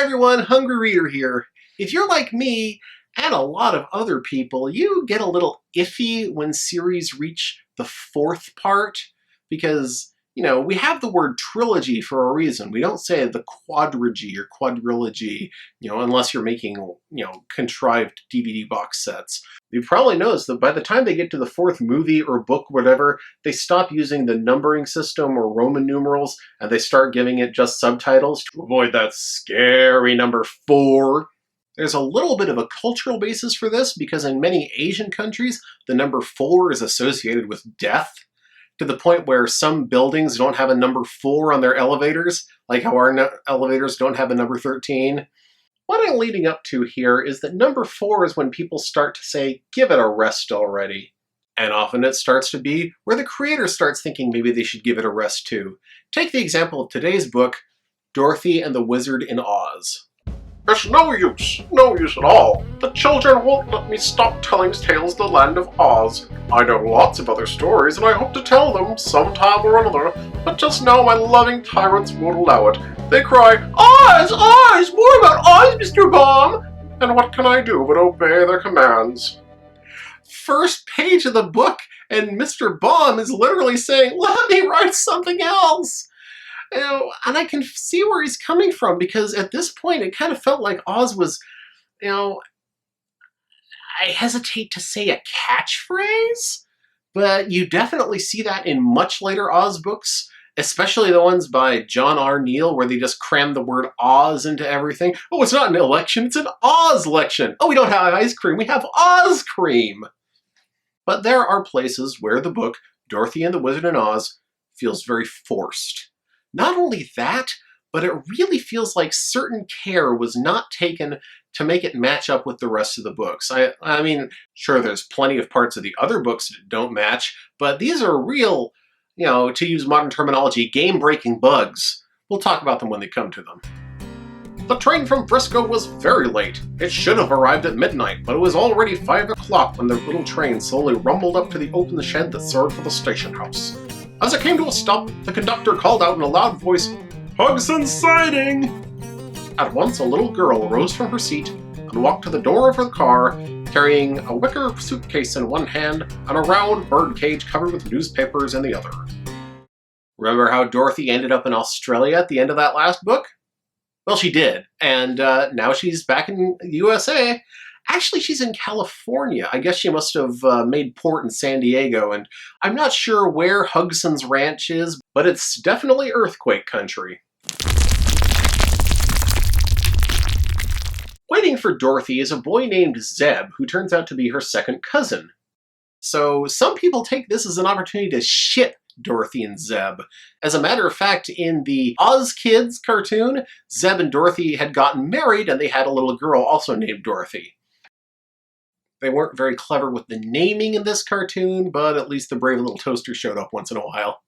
everyone, Hungry Reader here. If you're like me, and a lot of other people, you get a little iffy when series reach the fourth part, because, we have the word trilogy for a reason. We don't say the quadrilogy or quadrilogy, unless you're making, contrived DVD box sets. You probably noticed that by the time they get to the fourth movie or book, whatever, they stop using the numbering system or Roman numerals, and they start giving it just subtitles to avoid that scary number 4. There's a little bit of a cultural basis for this, because in many Asian countries, the number 4 is associated with death, to the point where some buildings don't have a number 4 on their elevators, like how our elevators don't have a number 13. What I'm leading up to here is that number 4 is when people start to say, give it a rest already. And often it starts to be where the creator starts thinking maybe they should give it a rest too. Take the example of today's book, Dorothy and the Wizard in Oz. It's no use at all. The children won't let me stop telling tales of the land of Oz. I know lots of other stories, and I hope to tell them sometime or another, but just now my loving tyrants won't allow it. They cry, Oz! Oz! More about Oz, Mr. Baum! And what can I do but obey their commands? First page of the book, and Mr. Baum is literally saying, let me write something else! And I can see where he's coming from, because at this point it kind of felt like Oz was, I hesitate to say a catchphrase, but you definitely see that in much later Oz books, especially the ones by John R. Neal, where they just cram the word Oz into everything. Oh, it's not an election, it's an Oz-lection. Oh, we don't have ice cream, we have Oz cream. But there are places where the book, Dorothy and the Wizard in Oz, feels very forced. Not only that, but it really feels like certain care was not taken to make it match up with the rest of the books. I mean, sure, there's plenty of parts of the other books that don't match, but these are real, to use modern terminology, game-breaking bugs. We'll talk about them when they come to them. The train from Frisco was very late. It should have arrived at midnight, but it was already 5 o'clock when the little train slowly rumbled up to the open shed that served for the station house. As it came to a stop, the conductor called out in a loud voice, "Hugson's siding!" At once, a little girl rose from her seat and walked to the door of her car, carrying a wicker suitcase in one hand and a round birdcage covered with newspapers in the other. Remember how Dorothy ended up in Australia at the end of that last book? Well, she did, and now she's back in the USA. Actually, she's in California. I guess she must have made port in San Diego, and I'm not sure where Hugson's ranch is, but it's definitely earthquake country. Waiting for Dorothy is a boy named Zeb, who turns out to be her second cousin. So some people take this as an opportunity to ship Dorothy and Zeb. As a matter of fact, in the Oz Kids cartoon, Zeb and Dorothy had gotten married, and they had a little girl also named Dorothy. They weren't very clever with the naming in this cartoon, but at least the brave little toaster showed up once in a while.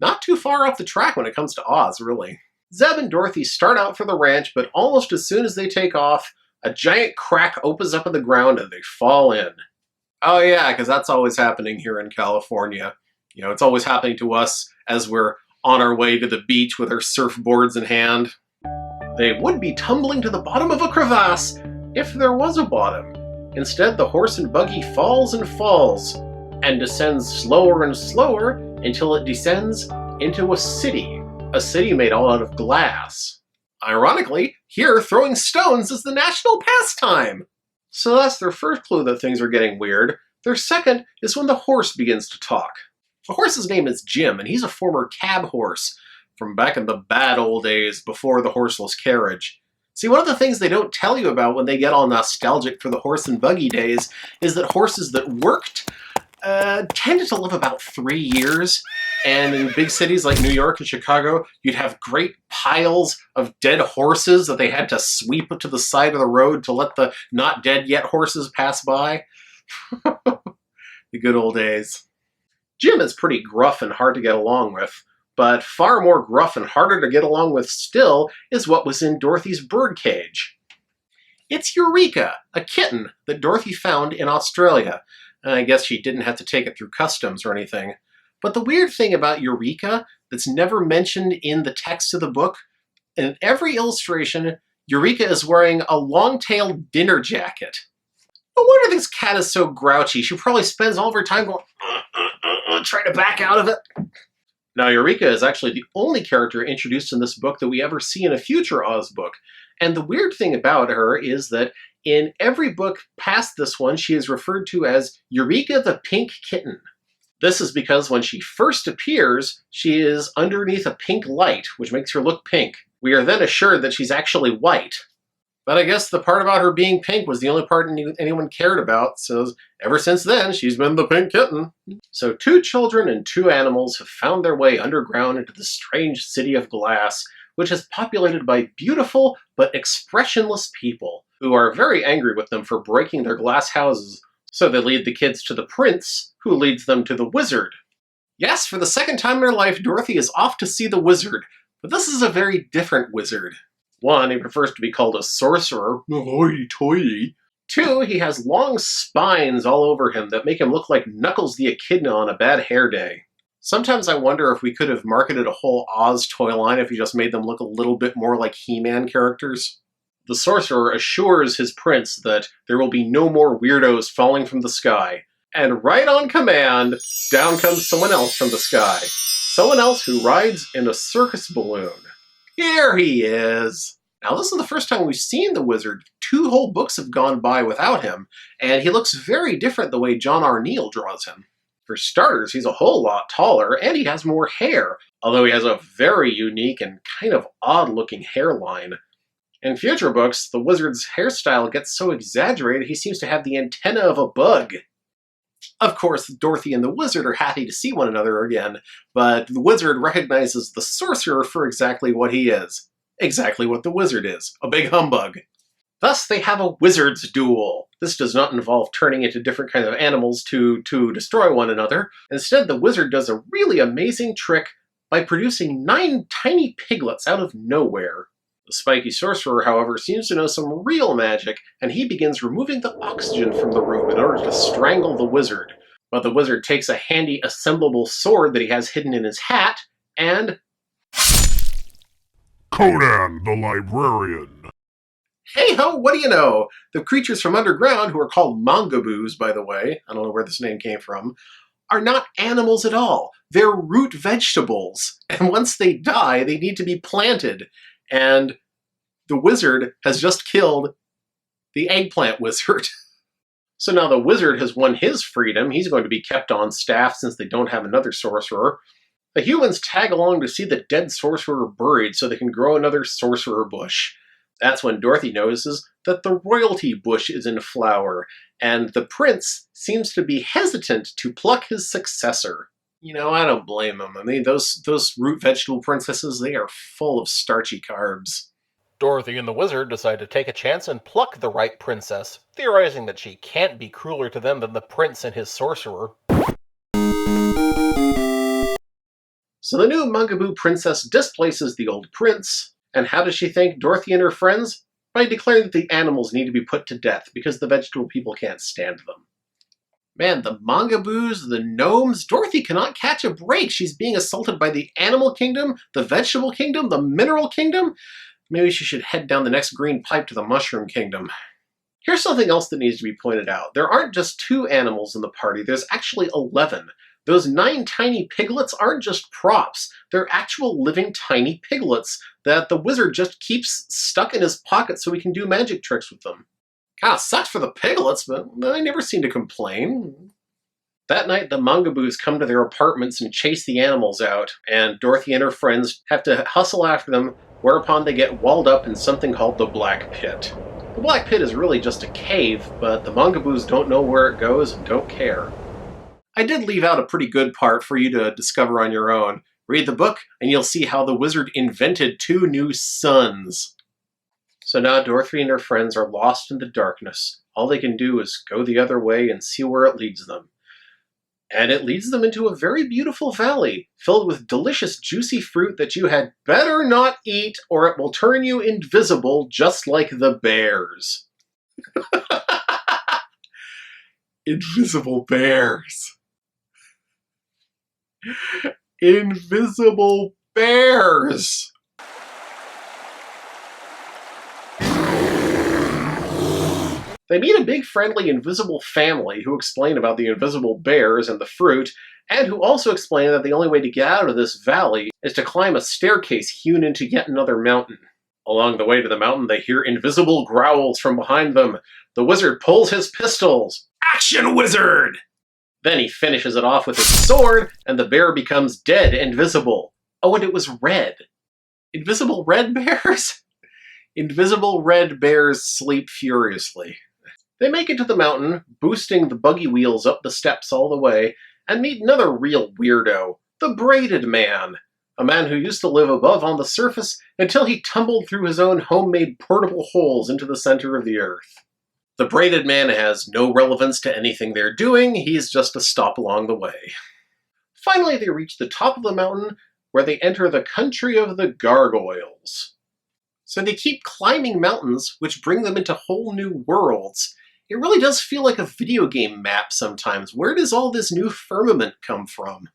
Not too far off the track when it comes to Oz, really. Zeb and Dorothy start out for the ranch, but almost as soon as they take off, a giant crack opens up in the ground and they fall in. Oh yeah, because that's always happening here in California. It's always happening to us as we're on our way to the beach with our surfboards in hand. They would be tumbling to the bottom of a crevasse if there was a bottom. Instead, the horse and buggy falls and falls, and descends slower and slower until it descends into a city made all out of glass. Ironically, here throwing stones is the national pastime. So that's their first clue that things are getting weird. Their second is when the horse begins to talk. The horse's name is Jim, and he's a former cab horse from back in the bad old days before the horseless carriage. See, one of the things they don't tell you about when they get all nostalgic for the horse and buggy days is that horses that worked tended to live about 3 years. And in big cities like New York and Chicago, you'd have great piles of dead horses that they had to sweep to the side of the road to let the not dead yet horses pass by. The good old days. Jim is pretty gruff and hard to get along with. But far more gruff and harder to get along with still is what was in Dorothy's birdcage. It's Eureka, a kitten that Dorothy found in Australia. And I guess she didn't have to take it through customs or anything. But the weird thing about Eureka that's never mentioned in the text of the book, in every illustration, Eureka is wearing a long-tailed dinner jacket. No wonder this cat is so grouchy. She probably spends all of her time going, trying to back out of it. Now, Eureka is actually the only character introduced in this book that we ever see in a future Oz book. And the weird thing about her is that in every book past this one, she is referred to as Eureka the Pink Kitten. This is because when she first appears, she is underneath a pink light, which makes her look pink. We are then assured that she's actually white. But I guess the part about her being pink was the only part anyone cared about, so ever since then, she's been the pink kitten. So 2 children and 2 animals have found their way underground into the strange city of glass, which is populated by beautiful but expressionless people, who are very angry with them for breaking their glass houses. So they lead the kids to the prince, who leads them to the wizard. Yes, for the second time in her life, Dorothy is off to see the wizard, but this is a very different wizard. 1, he prefers to be called a sorcerer. Hoity-toity. 2, he has long spines all over him that make him look like Knuckles the Echidna on a bad hair day. Sometimes I wonder if we could have marketed a whole Oz toy line if we just made them look a little bit more like He-Man characters. The sorcerer assures his prince that there will be no more weirdos falling from the sky. And right on command, down comes someone else from the sky. Someone else who rides in a circus balloon. Here he is! Now, this is the first time we've seen the wizard. 2 whole books have gone by without him, and he looks very different the way John R. Neal draws him. For starters, he's a whole lot taller, and he has more hair, although he has a very unique and kind of odd-looking hairline. In future books, the wizard's hairstyle gets so exaggerated he seems to have the antenna of a bug. Of course, Dorothy and the wizard are happy to see one another again, but the wizard recognizes the sorcerer for exactly what he is. Exactly what the wizard is, a big humbug. Thus, they have a wizard's duel. This does not involve turning into different kinds of animals to destroy one another. Instead, the wizard does a really amazing trick by producing 9 tiny piglets out of nowhere. The spiky sorcerer, however, seems to know some real magic, and he begins removing the oxygen from the room in order to strangle the wizard. But the wizard takes a handy assemblable sword that he has hidden in his hat, and... Conan the Librarian. Hey-ho, what do you know? The creatures from underground, who are called mangaboos, by the way, I don't know where this name came from, are not animals at all. They're root vegetables, and once they die, they need to be planted. And the wizard has just killed the eggplant wizard. So now the wizard has won his freedom. He's going to be kept on staff since they don't have another sorcerer. The humans tag along to see the dead sorcerer buried so they can grow another sorcerer bush. That's when Dorothy notices that the royalty bush is in flower, and the prince seems to be hesitant to pluck his successor. You know, I don't blame them. I mean, those root vegetable princesses, they are full of starchy carbs. Dorothy and the wizard decide to take a chance and pluck the right princess, theorizing that she can't be crueler to them than the prince and his sorcerer. So the new Mangaboo princess displaces the old prince, and how does she thank Dorothy and her friends? By declaring that the animals need to be put to death because the vegetable people can't stand them. Man, the mangaboos, the gnomes, Dorothy cannot catch a break. She's being assaulted by the animal kingdom, the vegetable kingdom, the mineral kingdom. Maybe she should head down the next green pipe to the mushroom kingdom. Here's something else that needs to be pointed out. There aren't just 2 animals in the party, there's actually 11. Those 9 tiny piglets aren't just props. They're actual living tiny piglets that the wizard just keeps stuck in his pocket so he can do magic tricks with them. Kinda sucks for the piglets, but they never seem to complain. That night, the mangaboos come to their apartments and chase the animals out, and Dorothy and her friends have to hustle after them, whereupon they get walled up in something called the Black Pit. The Black Pit is really just a cave, but the mangaboos don't know where it goes and don't care. I did leave out a pretty good part for you to discover on your own. Read the book, and you'll see how the wizard invented 2 new suns. So now Dorothy and her friends are lost in the darkness. All they can do is go the other way and see where it leads them. And it leads them into a very beautiful valley, filled with delicious juicy fruit that you had better not eat, or it will turn you invisible just like the bears. Invisible bears. Invisible bears! They meet a big friendly invisible family who explain about the invisible bears and the fruit, and who also explain that the only way to get out of this valley is to climb a staircase hewn into yet another mountain. Along the way to the mountain, they hear invisible growls from behind them. The wizard pulls his pistols. Action, wizard! Then he finishes it off with his sword, and the bear becomes dead and visible. Oh, and it was red. Invisible red bears? Invisible red bears sleep furiously. They make it to the mountain, boosting the buggy wheels up the steps all the way, and meet another real weirdo, the Braided Man. A man who used to live above on the surface until he tumbled through his own homemade portable holes into the center of the earth. The Braided Man has no relevance to anything they're doing, he's just a stop along the way. Finally, they reach the top of the mountain, where they enter the country of the Gargoyles. So they keep climbing mountains, which bring them into whole new worlds. It really does feel like a video game map sometimes. Where does all this new firmament come from?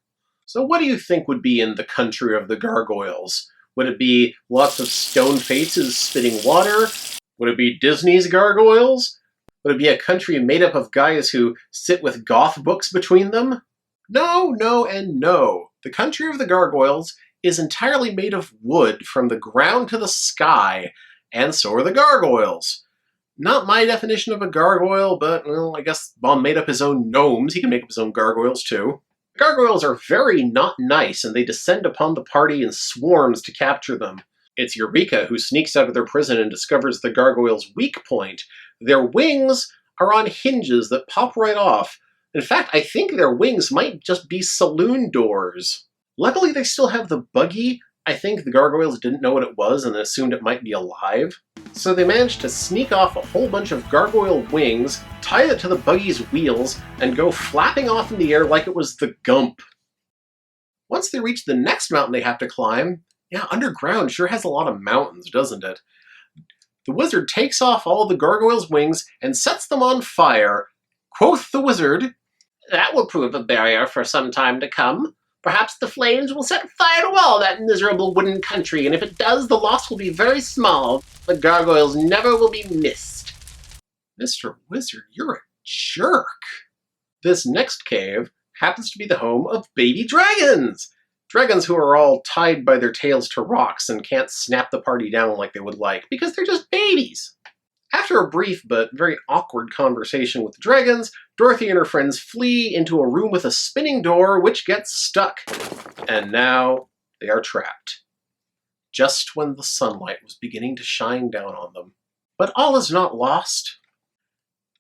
So what do you think would be in the country of the Gargoyles? Would it be lots of stone faces spitting water? Would it be Disney's Gargoyles? Would it be a country made up of guys who sit with goth books between them? No, no, and no. The country of the Gargoyles is entirely made of wood from the ground to the sky, and so are the Gargoyles. Not my definition of a gargoyle, but, well, I guess Baum made up his own gnomes. He can make up his own gargoyles, too. Gargoyles are very not nice, and they descend upon the party in swarms to capture them. It's Eureka who sneaks out of their prison and discovers the gargoyles' weak point. Their wings are on hinges that pop right off. In fact, I think their wings might just be saloon doors. Luckily, they still have the buggy. I think the gargoyles didn't know what it was and assumed it might be alive. So they managed to sneak off a whole bunch of gargoyle wings, tie it to the buggy's wheels, and go flapping off in the air like it was the Gump. Once they reach the next mountain they have to climb, yeah, underground sure has a lot of mountains, doesn't it? The wizard takes off all of the gargoyles' wings and sets them on fire. Quoth the wizard, "That will prove a barrier for some time to come. Perhaps the flames will set fire to all that miserable wooden country, and if it does, the loss will be very small. The gargoyles never will be missed." Mr. Wizard, you're a jerk. This next cave happens to be the home of baby dragons. Dragons who are all tied by their tails to rocks and can't snap the party down like they would like, because they're just babies. After a brief but very awkward conversation with the dragons, Dorothy and her friends flee into a room with a spinning door which gets stuck. And now they are trapped. Just when the sunlight was beginning to shine down on them. But all is not lost.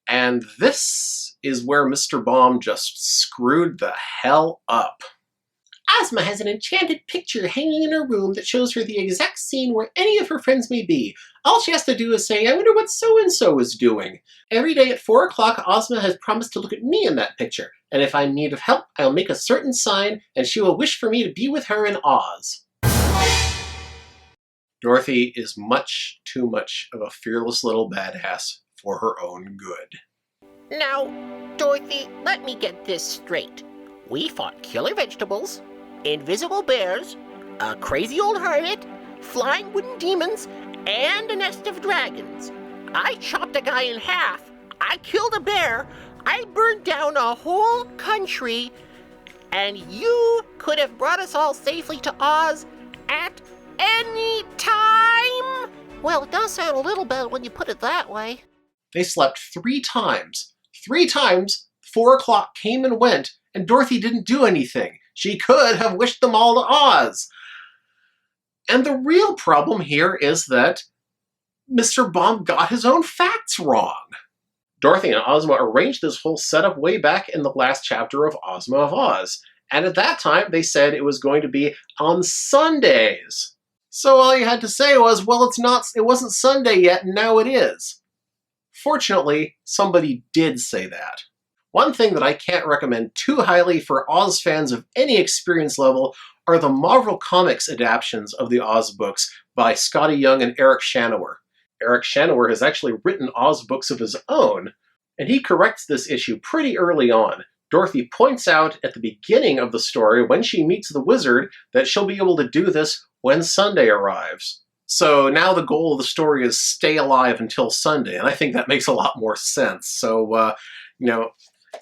And this is where Mr. Baum just screwed the hell up. Ozma has an enchanted picture hanging in her room that shows her the exact scene where any of her friends may be. All she has to do is say, "I wonder what so-and-so is doing." Every day at 4 o'clock, Ozma has promised to look at me in that picture, and if I'm in need of help, I'll make a certain sign, and she will wish for me to be with her in Oz. Dorothy is much too much of a fearless little badass for her own good. Now, Dorothy, let me get this straight. We fought killer vegetables, invisible bears, a crazy old hermit, flying wooden demons, and a nest of dragons. I chopped a guy in half. I killed a bear. I burned down a whole country. And you could have brought us all safely to Oz at any time? Well, it does sound a little better when you put it that way. They slept 3 times. 3 times, 4 o'clock came and went, and Dorothy didn't do anything. She could have wished them all to Oz. And the real problem here is that Mr. Baum got his own facts wrong. Dorothy and Ozma arranged this whole setup way back in the last chapter of Ozma of Oz. And at that time, they said it was going to be on Sundays. So all you had to say was, well, it wasn't Sunday yet, and now it is. Fortunately, somebody did say that. One thing that I can't recommend too highly for Oz fans of any experience level are the Marvel Comics adaptions of the Oz books by Scotty Young and Eric Shanower. Eric Shanower has actually written Oz books of his own, and he corrects this issue pretty early on. Dorothy points out at the beginning of the story, when she meets the wizard, that she'll be able to do this when Sunday arrives. So now the goal of the story is stay alive until Sunday, and I think that makes a lot more sense. So,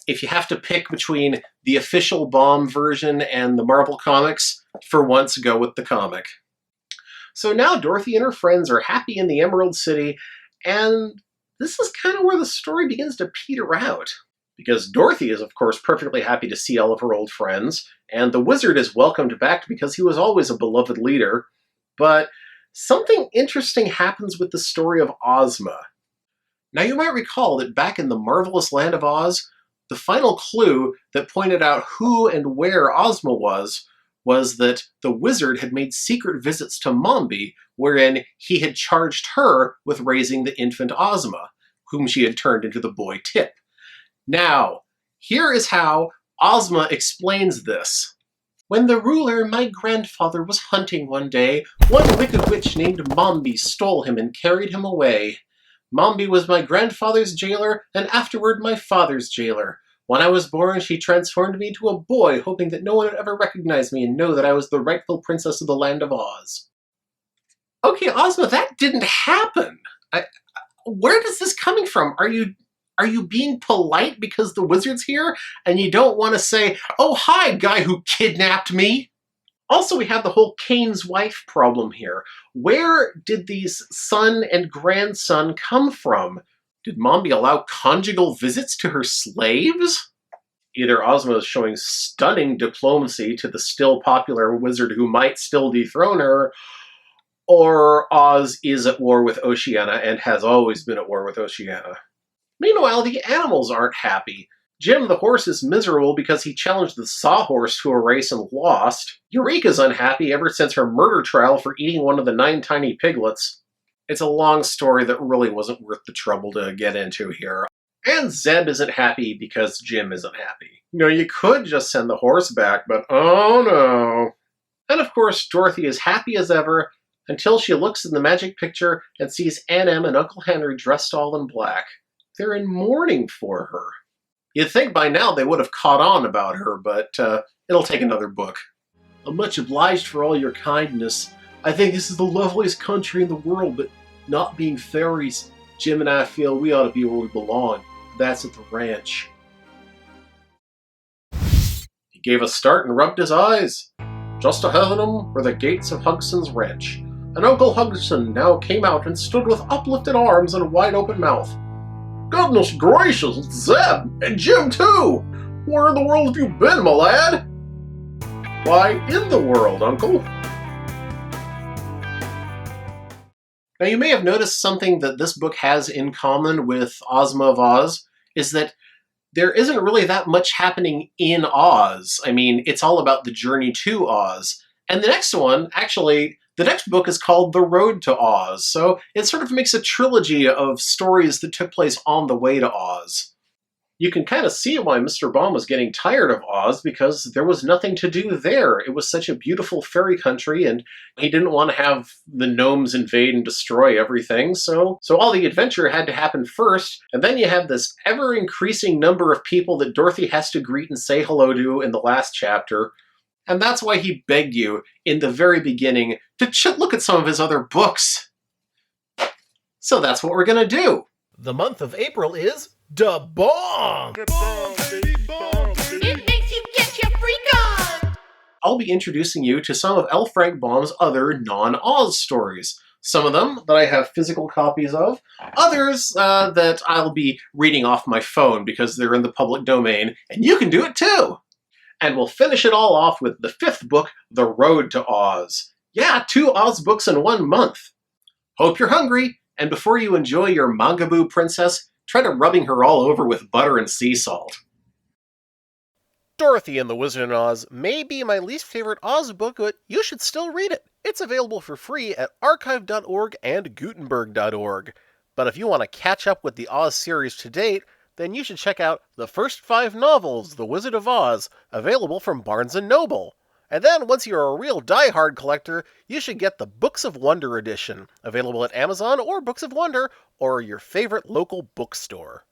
if you have to pick between the official Bomb version and the Marvel comics, for once, go with the comic. So now Dorothy and her friends are happy in the Emerald City, and this is kind of where the story begins to peter out. Because Dorothy is, of course, perfectly happy to see all of her old friends, and the wizard is welcomed back because he was always a beloved leader. But something interesting happens with the story of Ozma. Now, you might recall that back in the marvelous land of Oz, the final clue that pointed out who and where Ozma was that the wizard had made secret visits to Mombi, wherein he had charged her with raising the infant Ozma, whom she had turned into the boy Tip. Now, here is how Ozma explains this. When the ruler, my grandfather, was hunting one day, one wicked witch named Mombi stole him and carried him away. Mombi was my grandfather's jailer, and afterward my father's jailer. When I was born, she transformed me into a boy, hoping that no one would ever recognize me and know that I was the rightful princess of the land of Oz. Okay, Ozma, that didn't happen. Where is this coming from? Are you being polite because the wizard's here and you don't want to say, oh, hi, guy who kidnapped me? Also, we have the whole Cain's wife problem here. Where did these son and grandson come from? Did Mombi allow conjugal visits to her slaves? Either Ozma is showing stunning diplomacy to the still popular wizard who might still dethrone her, or Oz is at war with Oceania and has always been at war with Oceania. Meanwhile, the animals aren't happy. Jim the horse is miserable because he challenged the sawhorse to a race and lost. Eureka's unhappy ever since her murder trial for eating one of the 9 tiny piglets. It's a long story that really wasn't worth the trouble to get into here. And Zeb isn't happy because Jim isn't happy. You could just send the horse back, but oh no. And of course, Dorothy is happy as ever until she looks in the magic picture and sees Aunt Em and Uncle Henry dressed all in black. They're in mourning for her. You'd think by now they would have caught on about her, but it'll take another book. I'm much obliged for all your kindness. I think this is the loveliest country in the world, but not being fairies, Jim and I feel we ought to be where we belong. That's at the ranch. He gave a start and rubbed his eyes. Just ahead of him were the gates of Hugson's ranch, and Uncle Hugson now came out and stood with uplifted arms and a wide open mouth. Goodness gracious, Zeb! And Jim, too! Where in the world have you been, my lad? Why, in the world, Uncle. Now, you may have noticed something that this book has in common with Ozma of Oz, is that there isn't really that much happening in Oz. I mean, it's all about the journey to Oz. And the next one, actually, the next book is called The Road to Oz, so it sort of makes a trilogy of stories that took place on the way to Oz. You can kind of see why Mr. Baum was getting tired of Oz, because there was nothing to do there. It was such a beautiful fairy country, and he didn't want to have the gnomes invade and destroy everything, so all the adventure had to happen first, and then you have this ever-increasing number of people that Dorothy has to greet and say hello to in the last chapter. And that's why he begged you, in the very beginning, to look at some of his other books. So that's what we're gonna do. The month of April is Da-Bomp! It makes you get your freak on! I'll be introducing you to some of L. Frank Baum's other non-Oz stories. Some of them that I have physical copies of, others that I'll be reading off my phone because they're in the public domain, and you can do it too! And we'll finish it all off with the 5th book, The Road to Oz. Yeah, 2 Oz books in 1 month. Hope you're hungry, and before you enjoy your mangaboo princess, try to rubbing her all over with butter and sea salt. Dorothy and the Wizard of Oz may be my least favorite Oz book, but you should still read it. It's available for free at archive.org and gutenberg.org. But if you want to catch up with the Oz series to date, then you should check out the first 5 novels, The Wizard of Oz, available from Barnes & Noble. And then, once you're a real die-hard collector, you should get the Books of Wonder edition, available at Amazon or Books of Wonder, or your favorite local bookstore.